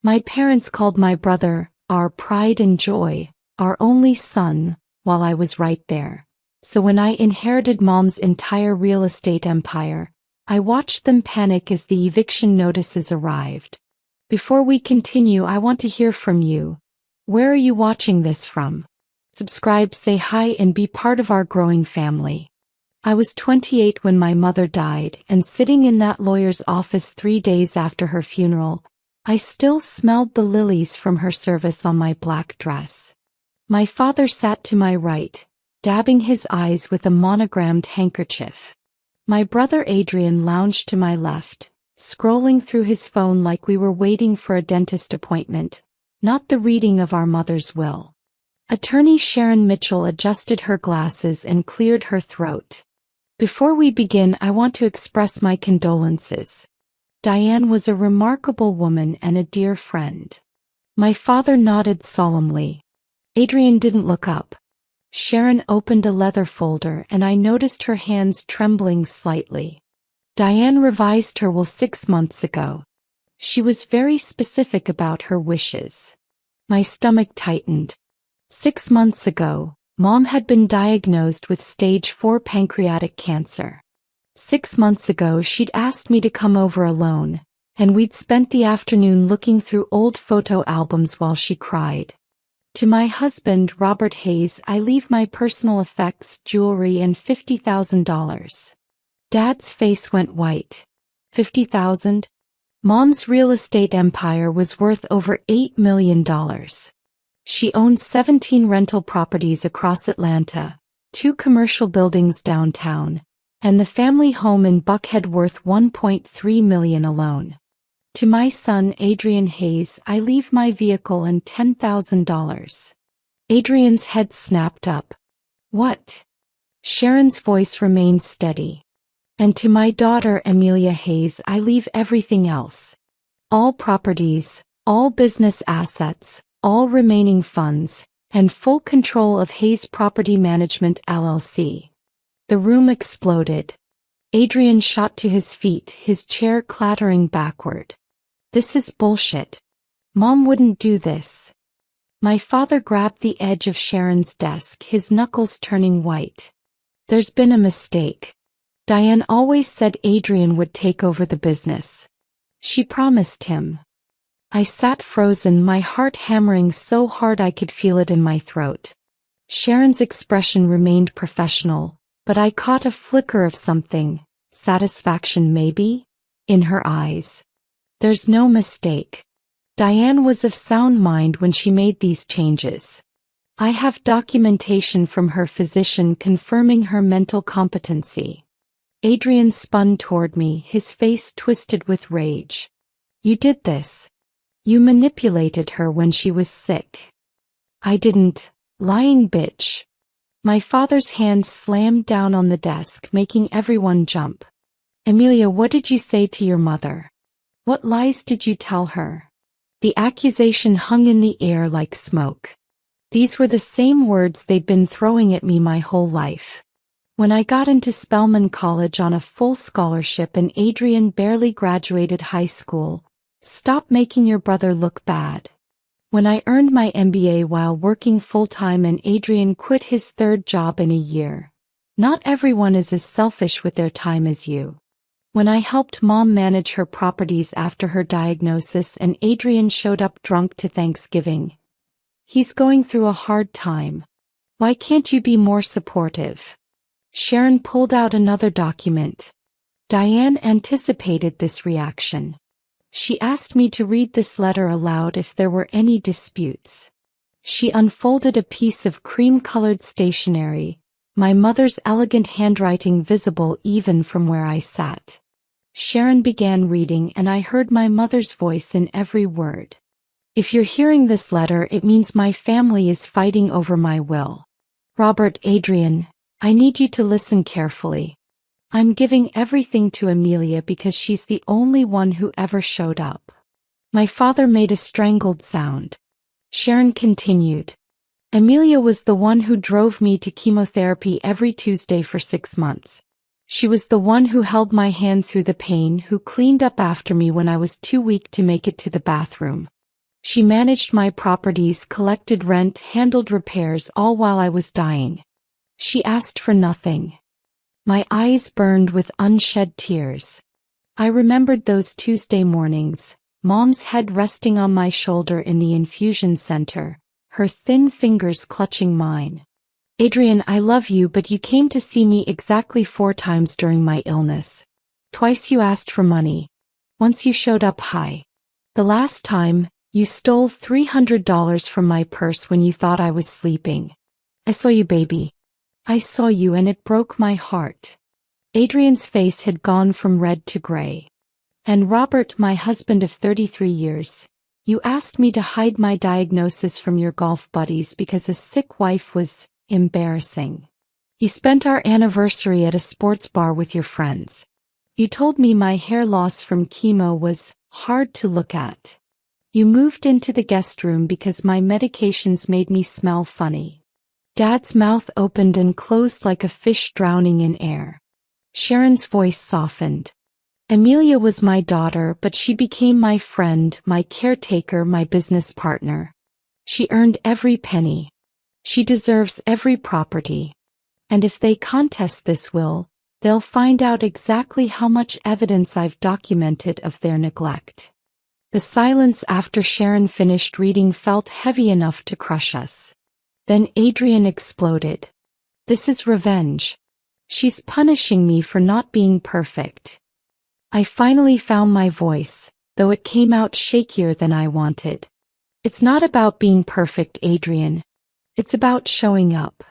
My parents called my brother our pride and joy, our only son, while I was right there. So when I inherited Mom's entire real estate empire, I watched them panic as the eviction notices arrived. Before we continue, I want to hear from you. Where are you watching this from? Subscribe, say hi, and be part of our growing family. I was 28 when my mother died, and sitting in that lawyer's office 3 days after her funeral, I still smelled the lilies from her service on my black dress. My father sat to my right, dabbing his eyes with a monogrammed handkerchief. My brother Adrian lounged to my left, scrolling through his phone like we were waiting for a dentist appointment, not the reading of our mother's will. Attorney Sharon Mitchell adjusted her glasses and cleared her throat. Before we begin, I want to express my condolences. Diane was a remarkable woman and a dear friend. My father nodded solemnly. Adrian didn't look up. Sharon opened a leather folder and I noticed her hands trembling slightly. Diane revised her will 6 months ago. She was very specific about her wishes. My stomach tightened. 6 months ago, Mom had been diagnosed with stage 4 pancreatic cancer. 6 months ago she'd asked me to come over alone, and we'd spent the afternoon looking through old photo albums while she cried. To my husband, Robert Hayes, I leave my personal effects, jewelry, and $50,000. Dad's face went white. $50,000? Mom's real estate empire was worth over $8 million. She owned 17 rental properties across Atlanta, 2 commercial buildings downtown, and the family home in Buckhead worth $1.3 million alone. To my son, Adrian Hayes, I leave my vehicle and $10,000. Adrian's head snapped up. What? Sharon's voice remained steady. And to my daughter, Amelia Hayes, I leave everything else. All properties, all business assets, all remaining funds, and full control of Hayes Property Management LLC. The room exploded. Adrian shot to his feet, his chair clattering backward. This is bullshit. Mom wouldn't do this. My father grabbed the edge of Sharon's desk, his knuckles turning white. There's been a mistake. Diane always said Adrian would take over the business. She promised him. I sat frozen, my heart hammering so hard I could feel it in my throat. Sharon's expression remained professional, but I caught a flicker of something, satisfaction maybe, in her eyes. There's no mistake. Diane was of sound mind when she made these changes. I have documentation from her physician confirming her mental competency. Adrian spun toward me, his face twisted with rage. You did this. You manipulated her when she was sick. I didn't, lying bitch. My father's hand slammed down on the desk, making everyone jump. Amelia, what did you say to your mother? What lies did you tell her? The accusation hung in the air like smoke. These were the same words they'd been throwing at me my whole life. When I got into Spelman College on a full scholarship and Adrian barely graduated high school, stop making your brother look bad. When I earned my MBA while working full-time and Adrian quit his 3rd job in a year. Not everyone is as selfish with their time as you. When I helped Mom manage her properties after her diagnosis and Adrian showed up drunk to Thanksgiving. He's going through a hard time. Why can't you be more supportive? Sharon pulled out another document. Diane anticipated this reaction. She asked me to read this letter aloud if there were any disputes. She unfolded a piece of cream-colored stationery, my mother's elegant handwriting visible even from where I sat. Sharon began reading and I heard my mother's voice in every word. If you're hearing this letter, it means my family is fighting over my will. Robert, Adrian, I need you to listen carefully. I'm giving everything to Amelia because she's the only one who ever showed up. My father made a strangled sound. Sharon continued. Amelia was the one who drove me to chemotherapy every Tuesday for 6 months. She was the one who held my hand through the pain, who cleaned up after me when I was too weak to make it to the bathroom. She managed my properties, collected rent, handled repairs, all while I was dying. She asked for nothing. My eyes burned with unshed tears. I remembered those Tuesday mornings, Mom's head resting on my shoulder in the infusion center, her thin fingers clutching mine. Adrian, I love you, but you came to see me exactly 4 times during my illness. Twice you asked for money. Once you showed up high. The last time, you stole $300 from my purse when you thought I was sleeping. I saw you, baby. I saw you, and it broke my heart. Adrian's face had gone from red to gray. And Robert, my husband of 33 years, you asked me to hide my diagnosis from your golf buddies because a sick wife was embarrassing. You spent our anniversary at a sports bar with your friends. You told me my hair loss from chemo was hard to look at. You moved into the guest room because my medications made me smell funny. Dad's mouth opened and closed like a fish drowning in air. Sharon's voice softened. Amelia was my daughter, but she became my friend, my caretaker, my business partner. She earned every penny. She deserves every property. And if they contest this will, they'll find out exactly how much evidence I've documented of their neglect. The silence after Sharon finished reading felt heavy enough to crush us. Then Adrian exploded. This is revenge. She's punishing me for not being perfect. I finally found my voice, though it came out shakier than I wanted. It's not about being perfect, Adrian. It's about showing up.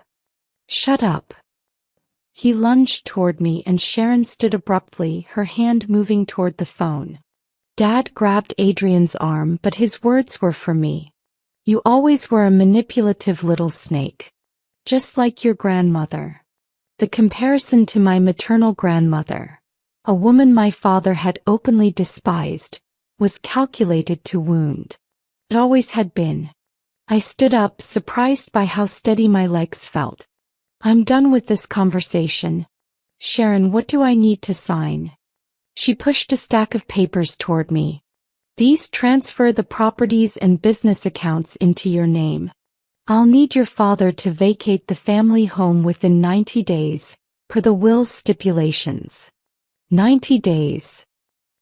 Shut up. He lunged toward me and Sharon stood abruptly, her hand moving toward the phone. Dad grabbed Adrian's arm, but his words were for me. You always were a manipulative little snake. Just like your grandmother. The comparison to my maternal grandmother, a woman my father had openly despised, was calculated to wound. It always had been. I stood up, surprised by how steady my legs felt. I'm done with this conversation. Sharon, what do I need to sign? She pushed a stack of papers toward me. These transfer the properties and business accounts into your name. I'll need your father to vacate the family home within 90 days, per the will's stipulations. 90 days.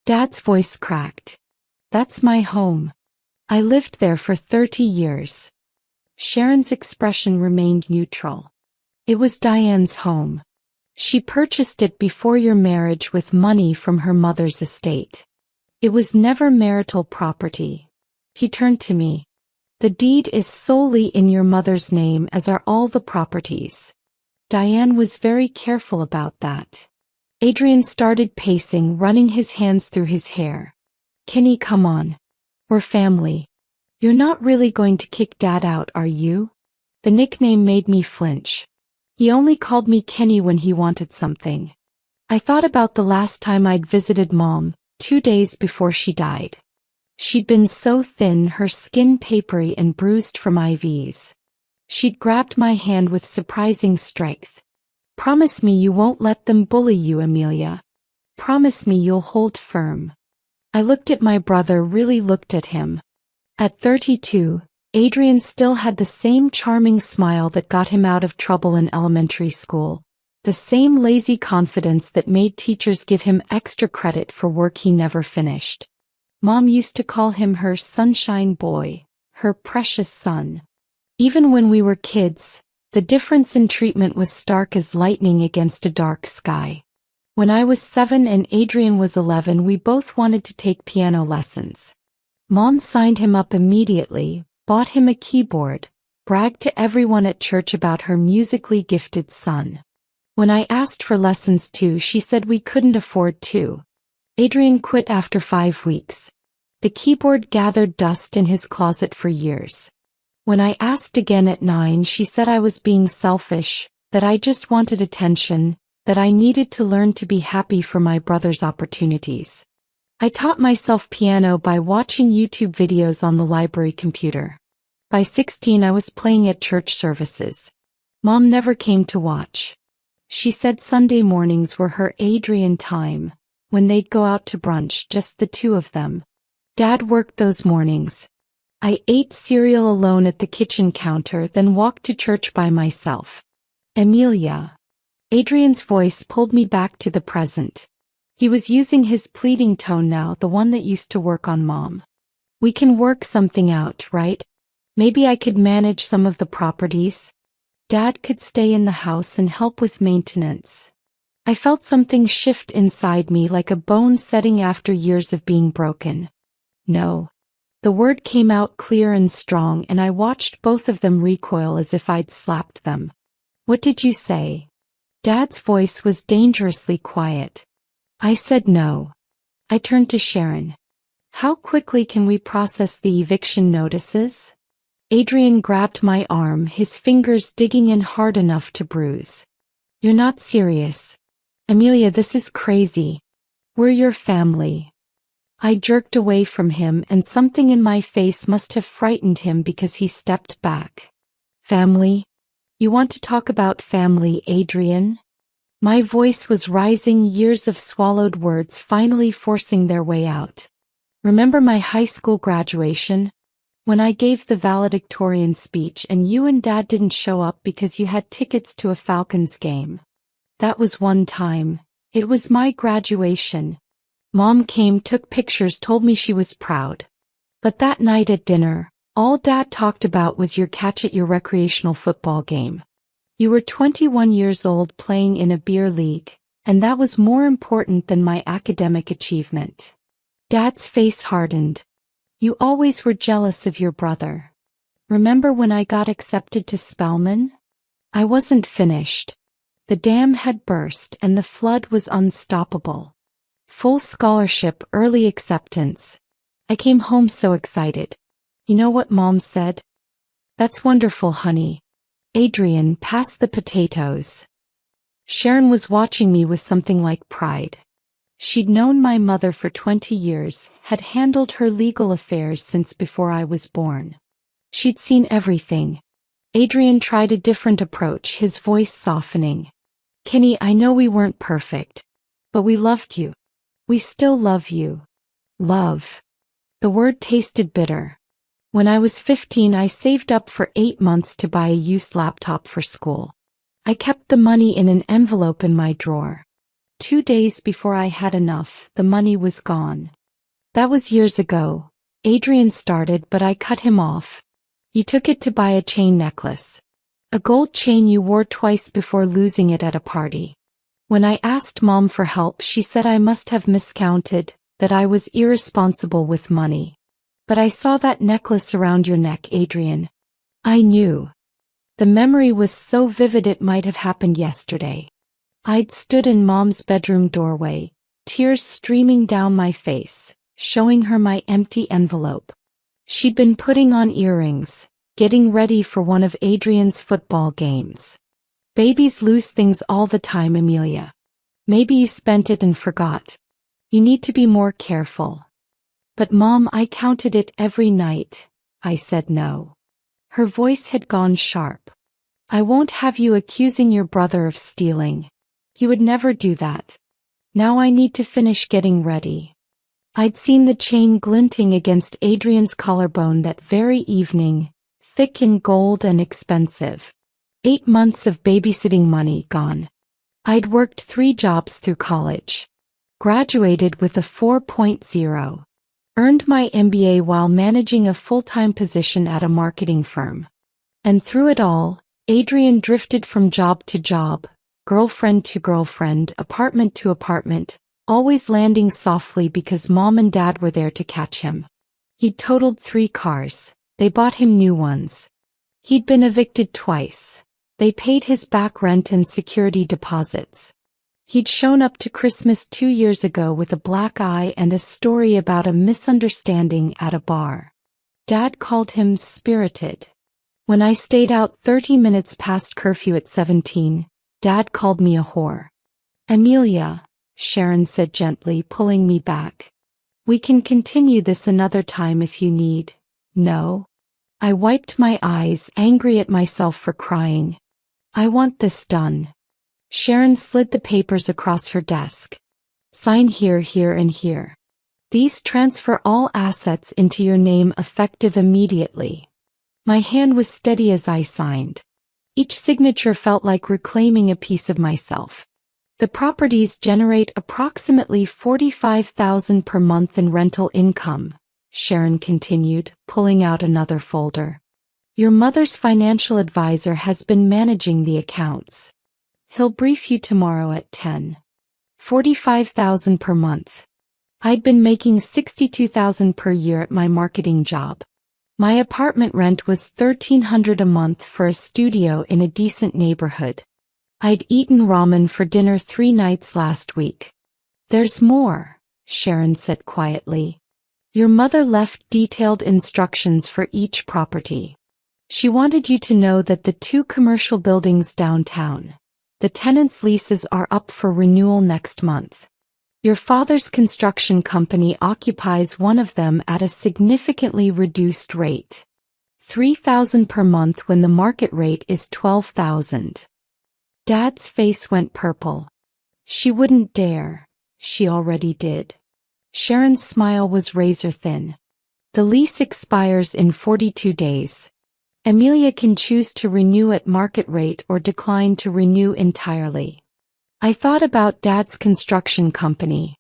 Dad's voice cracked. That's my home. I lived there for 30 years. Sharon's expression remained neutral. It was Diane's home. She purchased it before your marriage with money from her mother's estate. It was never marital property. He turned to me. The deed is solely in your mother's name, as are all the properties. Diane was very careful about that. Adrian started pacing, running his hands through his hair. Kenny, come on. We're family. You're not really going to kick Dad out, are you? The nickname made me flinch. He only called me Kenny when he wanted something. I thought about the last time I'd visited Mom, 2 days before she died. She'd been so thin, her skin papery and bruised from IVs. She'd grabbed my hand with surprising strength. Promise me you won't let them bully you, Amelia. Promise me you'll hold firm. I looked at my brother, really looked at him. At 32, Adrian still had the same charming smile that got him out of trouble in elementary school, the same lazy confidence that made teachers give him extra credit for work he never finished. Mom used to call him her sunshine boy, her precious son. Even when we were kids, the difference in treatment was stark as lightning against a dark sky. When I was 7 and Adrian was 11, we both wanted to take piano lessons. Mom signed him up immediately, bought him a keyboard, bragged to everyone at church about her musically gifted son. When I asked for lessons too, she said we couldn't afford to. Adrian quit after 5 weeks. The keyboard gathered dust in his closet for years. When I asked again at 9, she said I was being selfish, that I just wanted attention, that I needed to learn to be happy for my brother's opportunities. I taught myself piano by watching YouTube videos on the library computer. By 16, I was playing at church services. Mom never came to watch. She said Sunday mornings were her Adrian time, when they'd go out to brunch, just the two of them. Dad worked those mornings. I ate cereal alone at the kitchen counter, then walked to church by myself. Amelia. Adrian's voice pulled me back to the present. He was using his pleading tone now, the one that used to work on Mom. We can work something out, right? Maybe I could manage some of the properties. Dad could stay in the house and help with maintenance. I felt something shift inside me, like a bone setting after years of being broken. No. The word came out clear and strong, and I watched both of them recoil as if I'd slapped them. What did you say? Dad's voice was dangerously quiet. I said no. I turned to Sharon. How quickly can we process the eviction notices? Adrian grabbed my arm, his fingers digging in hard enough to bruise. You're not serious. Amelia, this is crazy. We're your family. I jerked away from him, and something in my face must have frightened him because he stepped back. Family? You want to talk about family, Adrian? My voice was rising, years of swallowed words finally forcing their way out. Remember my high school graduation? When I gave the valedictorian speech and you and Dad didn't show up because you had tickets to a Falcons game. That was one time. It was my graduation. Mom came, took pictures, told me she was proud. But that night at dinner, all Dad talked about was your catch at your recreational football game. You were 21 years old playing in a beer league, and that was more important than my academic achievement. Dad's face hardened. You always were jealous of your brother. Remember when I got accepted to Spelman? I wasn't finished. The dam had burst and the flood was unstoppable. Full scholarship, early acceptance. I came home so excited. You know what Mom said? That's wonderful, honey. Adrian, pass the potatoes. Sharon was watching me with something like pride. She'd known my mother for 20 years, had handled her legal affairs since before I was born. She'd seen everything. Adrian tried a different approach, his voice softening. Kenny, I know we weren't perfect, but we loved you. We still love you. Love. The word tasted bitter. When I was 15, I saved up for 8 months to buy a used laptop for school. I kept the money in an envelope in my drawer. 2 days before I had enough, the money was gone. That was years ago. Adrian started, but I cut him off. You took it to buy a chain necklace. A gold chain you wore twice before losing it at a party. When I asked Mom for help, she said I must have miscounted, that I was irresponsible with money. But I saw that necklace around your neck, Adrian. I knew. The memory was so vivid it might have happened yesterday. I'd stood in Mom's bedroom doorway, tears streaming down my face, showing her my empty envelope. She'd been putting on earrings, getting ready for one of Adrian's football games. Babies lose things all the time, Amelia. Maybe you spent it and forgot. You need to be more careful. But Mom, I counted it every night. I said no. Her voice had gone sharp. I won't have you accusing your brother of stealing. He would never do that. Now I need to finish getting ready. I'd seen the chain glinting against Adrian's collarbone that very evening, thick in gold and expensive. 8 months of babysitting money gone. I'd worked 3 jobs through college. Graduated with a 4.0. Earned my MBA while managing a full-time position at a marketing firm. And through it all, Adrian drifted from job to job, girlfriend to girlfriend, apartment to apartment, always landing softly because Mom and Dad were there to catch him. He'd totaled 3 cars. They bought him new ones. He'd been evicted twice. They paid his back rent and security deposits. He'd shown up to Christmas 2 years ago with a black eye and a story about a misunderstanding at a bar. Dad called him spirited. When I stayed out 30 minutes past curfew at 17, Dad called me a whore. Amelia, Sharon said gently, pulling me back. We can continue this another time if you need. No? I wiped my eyes, angry at myself for crying. I want this done. Sharon slid the papers across her desk. Sign here, here, and here. These transfer all assets into your name effective immediately. My hand was steady as I signed. Each signature felt like reclaiming a piece of myself. The properties generate approximately $45,000 per month in rental income, Sharon continued, pulling out another folder. Your mother's financial advisor has been managing the accounts. He'll brief you tomorrow at 10. $45,000 per month. I'd been making $62,000 per year at my marketing job. My apartment rent was $1,300 a month for a studio in a decent neighborhood. I'd eaten ramen for dinner 3 nights last week. There's more, Sharon said quietly. Your mother left detailed instructions for each property. She wanted you to know that the 2 commercial buildings downtown, the tenants' leases are up for renewal next month. Your father's construction company occupies one of them at a significantly reduced rate. $3,000 per month when the market rate is $12,000. Dad's face went purple. She wouldn't dare. She already did. Sharon's smile was razor thin. The lease expires in 42 days. Amelia can choose to renew at market rate or decline to renew entirely. I thought about Dad's construction company.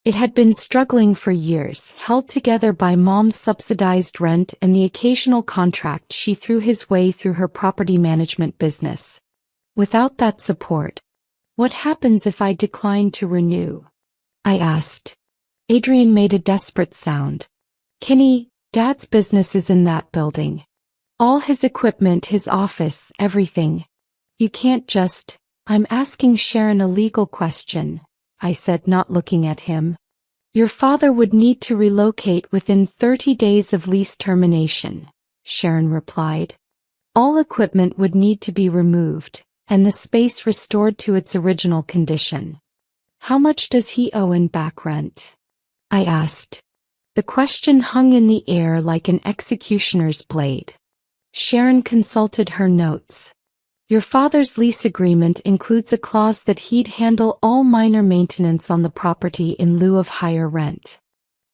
It had been struggling for years, held together by Mom's subsidized rent and the occasional contract she threw his way through her property management business. Without that support, what happens if I decline to renew? I asked. Adrian made a desperate sound. Kenny, Dad's business is in that building. All his equipment, his office, everything. You can't just... I'm asking Sharon a legal question, I said, not looking at him. Your father would need to relocate within 30 days of lease termination, Sharon replied. All equipment would need to be removed, and the space restored to its original condition. How much does he owe in back rent? I asked. The question hung in the air like an executioner's blade. Sharon consulted her notes. Your father's lease agreement includes a clause that he'd handle all minor maintenance on the property in lieu of higher rent.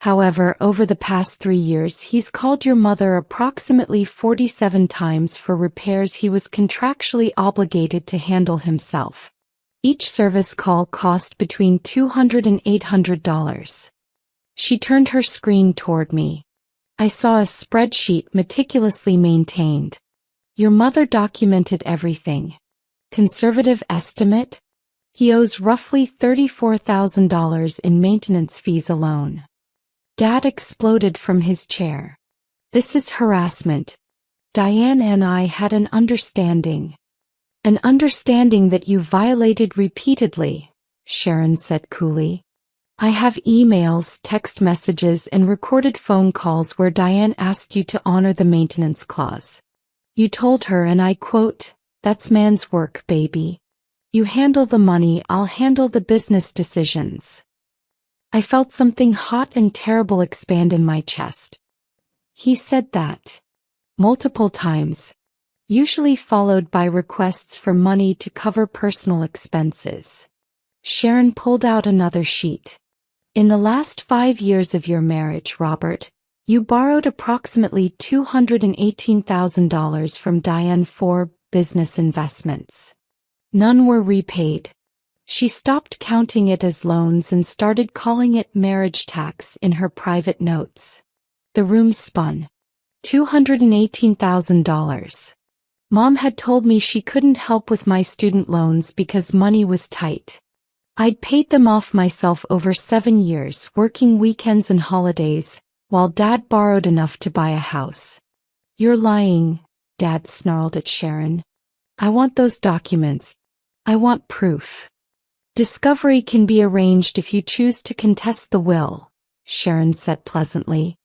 However, over the past 3 years he's called your mother approximately 47 times for repairs he was contractually obligated to handle himself. Each service call cost between $200 and $800. She turned her screen toward me. I saw a spreadsheet meticulously maintained. Your mother documented everything. Conservative estimate? He owes roughly $34,000 in maintenance fees alone. Dad exploded from his chair. This is harassment. Diane and I had an understanding. An understanding that you violated repeatedly, Sharon said coolly. I have emails, text messages, and recorded phone calls where Diane asked you to honor the maintenance clause. You told her, and I quote, "That's man's work, baby. You handle the money, I'll handle the business decisions." I felt something hot and terrible expand in my chest. He said that multiple times, usually followed by requests for money to cover personal expenses. Sharon pulled out another sheet. In the last 5 years of your marriage, Robert, you borrowed approximately $218,000 from Diane for business investments. None were repaid. She stopped counting it as loans and started calling it marriage tax in her private notes. The room spun. $218,000. Mom had told me she couldn't help with my student loans because money was tight. I'd paid them off myself over 7 years, working weekends and holidays, while Dad borrowed enough to buy a house. You're lying, Dad snarled at Sharon. I want those documents. I want proof. Discovery can be arranged if you choose to contest the will, Sharon said pleasantly.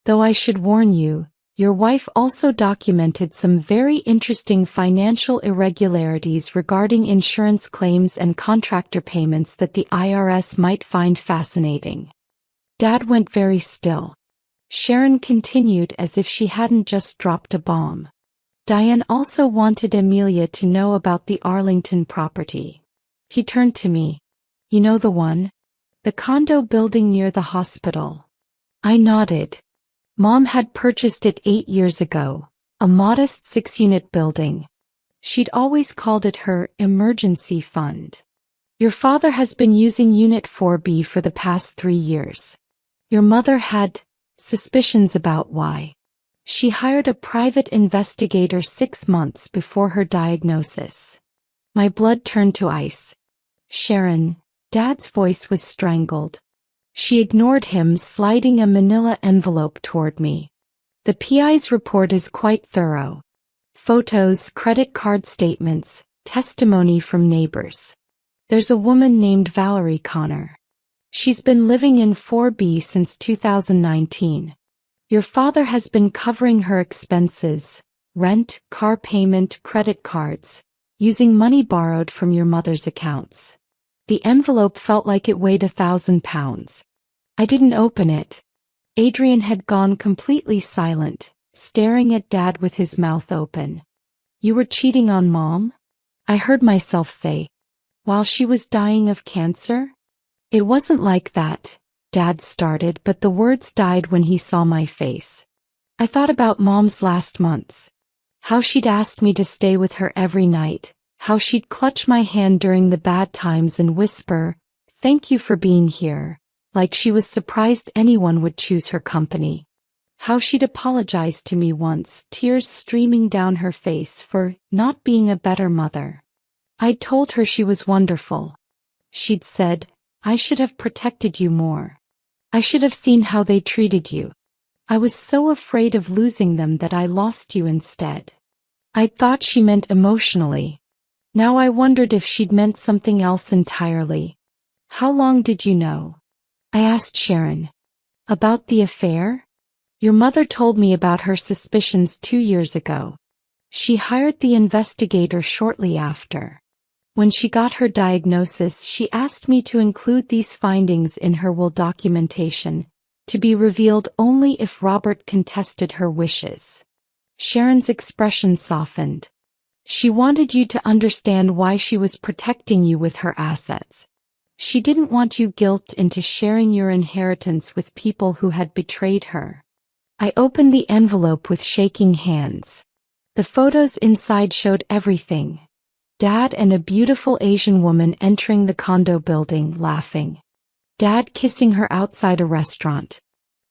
Though I should warn you, your wife also documented some very interesting financial irregularities regarding insurance claims and contractor payments that the IRS might find fascinating. Dad went very still. Sharon continued as if she hadn't just dropped a bomb. Diane also wanted Amelia to know about the Arlington property. He turned to me. You know the one? The condo building near the hospital. I nodded. Mom had purchased it 8 years ago, a modest 6-unit building. She'd always called it her emergency fund. Your father has been using Unit 4B for the past 3 years. Your mother had suspicions about why. She hired a private investigator 6 months before her diagnosis. My blood turned to ice. Sharon, Dad's voice was strangled. She ignored him, sliding a manila envelope toward me. The PI's report is quite thorough. Photos, credit card statements, testimony from neighbors. There's a woman named Valerie Connor. She's been living in 4B since 2019. Your father has been covering her expenses, rent, car payment, credit cards, using money borrowed from your mother's accounts. The envelope felt like it weighed 1,000 pounds. I didn't open it. Adrian had gone completely silent, staring at Dad with his mouth open. You were cheating on Mom? I heard myself say. While she was dying of cancer? It wasn't like that, Dad started, but the words died when he saw my face. I thought about Mom's last months. How she'd asked me to stay with her every night, how she'd clutch my hand during the bad times and whisper, "Thank you for being here," like she was surprised anyone would choose her company. How she'd apologized to me once, tears streaming down her face, for not being a better mother. I'd told her she was wonderful. She'd said, "I should have protected you more. I should have seen how they treated you. I was so afraid of losing them that I lost you instead." I'd thought she meant emotionally. Now I wondered if she'd meant something else entirely. How long did you know? I asked Sharon. About the affair? Your mother told me about her suspicions 2 years ago. She hired the investigator shortly after. When she got her diagnosis, she asked me to include these findings in her will documentation, to be revealed only if Robert contested her wishes. Sharon's expression softened. She wanted you to understand why she was protecting you with her assets. She didn't want you guilt into sharing your inheritance with people who had betrayed her. I opened the envelope with shaking hands. The photos inside showed everything. Dad and a beautiful Asian woman entering the condo building, laughing. Dad kissing her outside a restaurant.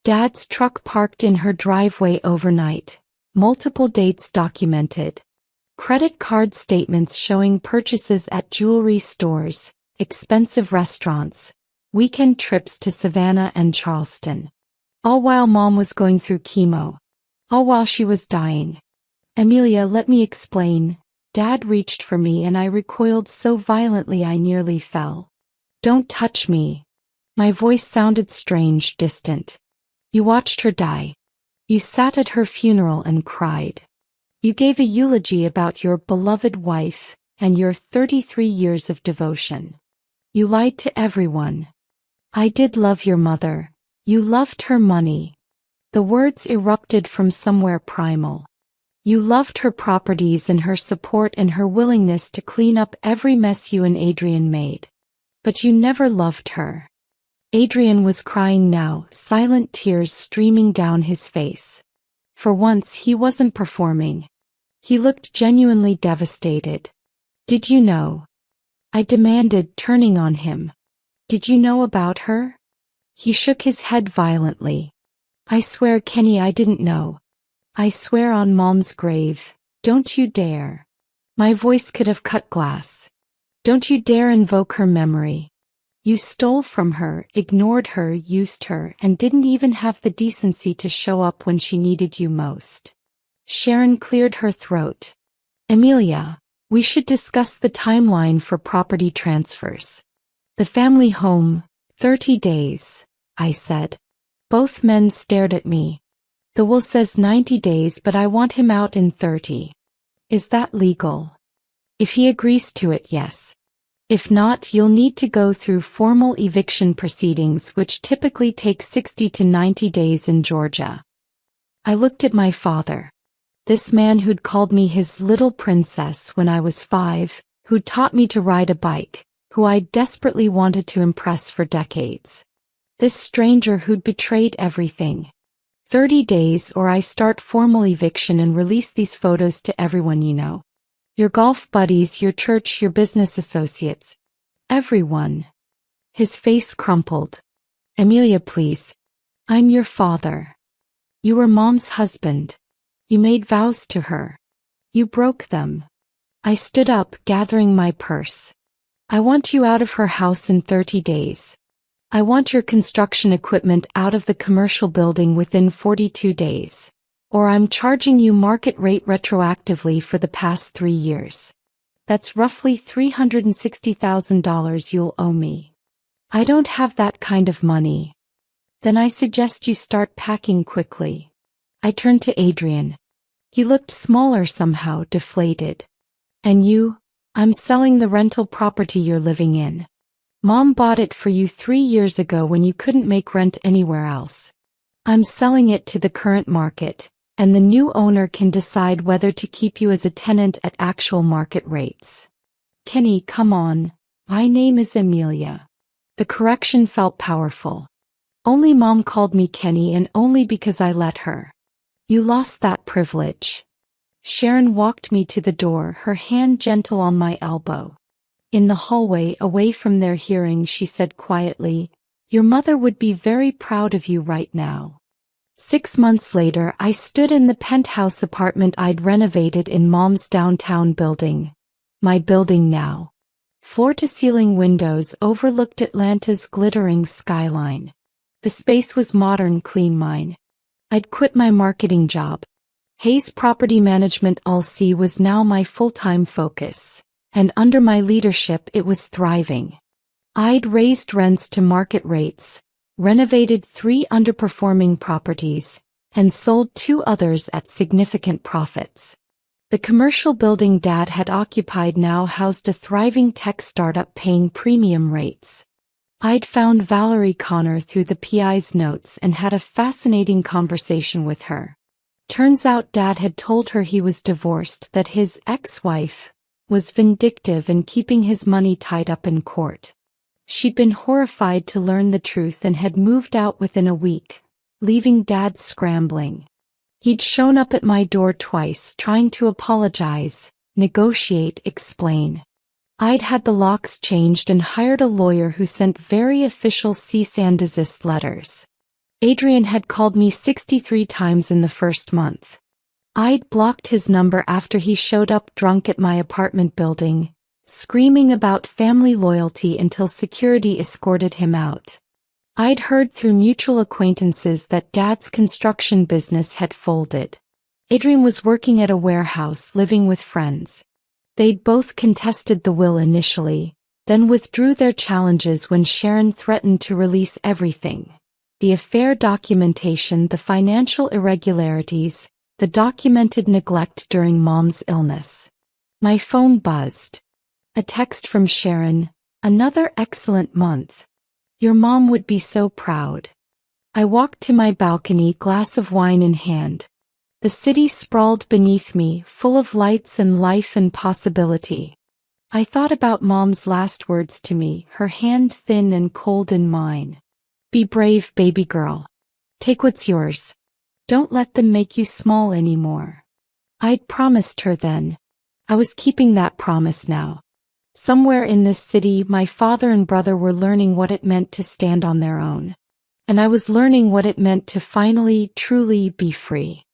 Dad's truck parked in her driveway overnight. Multiple dates documented. Credit card statements showing purchases at jewelry stores, expensive restaurants, weekend trips to Savannah and Charleston. All while Mom was going through chemo. All while she was dying. Amelia, let me explain. Dad reached for me and I recoiled so violently I nearly fell. Don't touch me. My voice sounded strange, distant. You watched her die. You sat at her funeral and cried. You gave a eulogy about your beloved wife and your 33 years of devotion. You lied to everyone. I did love your mother. You loved her money. The words erupted from somewhere primal. You loved her properties and her support and her willingness to clean up every mess you and Adrian made. But you never loved her. Adrian was crying now, silent tears streaming down his face. For once he wasn't performing. He looked genuinely devastated. Did you know? I demanded, turning on him. Did you know about her? He shook his head violently. I swear, Kenny, I didn't know. I swear on Mom's grave, don't you dare. My voice could have cut glass. Don't you dare invoke her memory. You stole from her, ignored her, used her, and didn't even have the decency to show up when she needed you most. Sharon cleared her throat. Amelia, we should discuss the timeline for property transfers. The family home, 30 days, I said. Both men stared at me. The will says 90 days, but I want him out in 30. Is that legal? If he agrees to it, yes. If not, you'll need to go through formal eviction proceedings, which typically take 60 to 90 days in Georgia. I looked at my father. This man who'd called me his little princess when I was 5, who'd taught me to ride a bike, who I desperately wanted to impress for decades. This stranger who'd betrayed everything. 30 days or I start formal eviction and release these photos to everyone you know. Your golf buddies, your church, your business associates. Everyone. His face crumpled. Amelia, please. I'm your father. You were Mom's husband. You made vows to her. You broke them. I stood up, gathering my purse. I want you out of her house in 30 days. I want your construction equipment out of the commercial building within 42 days. Or I'm charging you market rate retroactively for the past 3 years. That's roughly $360,000 you'll owe me. I don't have that kind of money. Then I suggest you start packing quickly. I turned to Adrian. He looked smaller somehow, deflated. And you? I'm selling the rental property you're living in. Mom bought it for you 3 years ago when you couldn't make rent anywhere else. I'm selling it to the current market, and the new owner can decide whether to keep you as a tenant at actual market rates. Kenny, come on. My name is Amelia. The correction felt powerful. Only Mom called me Kenny, and only because I let her. You lost that privilege. Sharon walked me to the door, her hand gentle on my elbow. In the hallway, away from their hearing, she said quietly, "Your mother would be very proud of you right now." 6 months later, I stood in the penthouse apartment I'd renovated in Mom's downtown building. My building now. Floor-to-ceiling windows overlooked Atlanta's glittering skyline. The space was modern, clean, mine. I'd quit my marketing job. Hayes Property Management LC was now my full-time focus, and under my leadership it was thriving. I'd raised rents to market rates, renovated 3 underperforming properties, and sold 2 others at significant profits. The commercial building Dad had occupied now housed a thriving tech startup paying premium rates. I'd found Valerie Connor through the PI's notes and had a fascinating conversation with her. Turns out Dad had told her he was divorced, that his ex-wife was vindictive and keeping his money tied up in court. She'd been horrified to learn the truth and had moved out within a week, leaving Dad scrambling. He'd shown up at my door twice, trying to apologize, negotiate, explain. I'd had the locks changed and hired a lawyer who sent very official cease and desist letters. Adrian had called me 63 times in the first month. I'd blocked his number after he showed up drunk at my apartment building, screaming about family loyalty until security escorted him out. I'd heard through mutual acquaintances that Dad's construction business had folded. Adrian was working at a warehouse, living with friends. They'd both contested the will initially, then withdrew their challenges when Sharon threatened to release everything. The affair documentation, the financial irregularities, the documented neglect during Mom's illness. My phone buzzed. A text from Sharon, "Another excellent month. Your mom would be so proud." I walked to my balcony, glass of wine in hand. The city sprawled beneath me, full of lights and life and possibility. I thought about Mom's last words to me, her hand thin and cold in mine. "Be brave, baby girl. Take what's yours. Don't let them make you small anymore." I'd promised her then. I was keeping that promise now. Somewhere in this city, my father and brother were learning what it meant to stand on their own. And I was learning what it meant to finally, truly be free.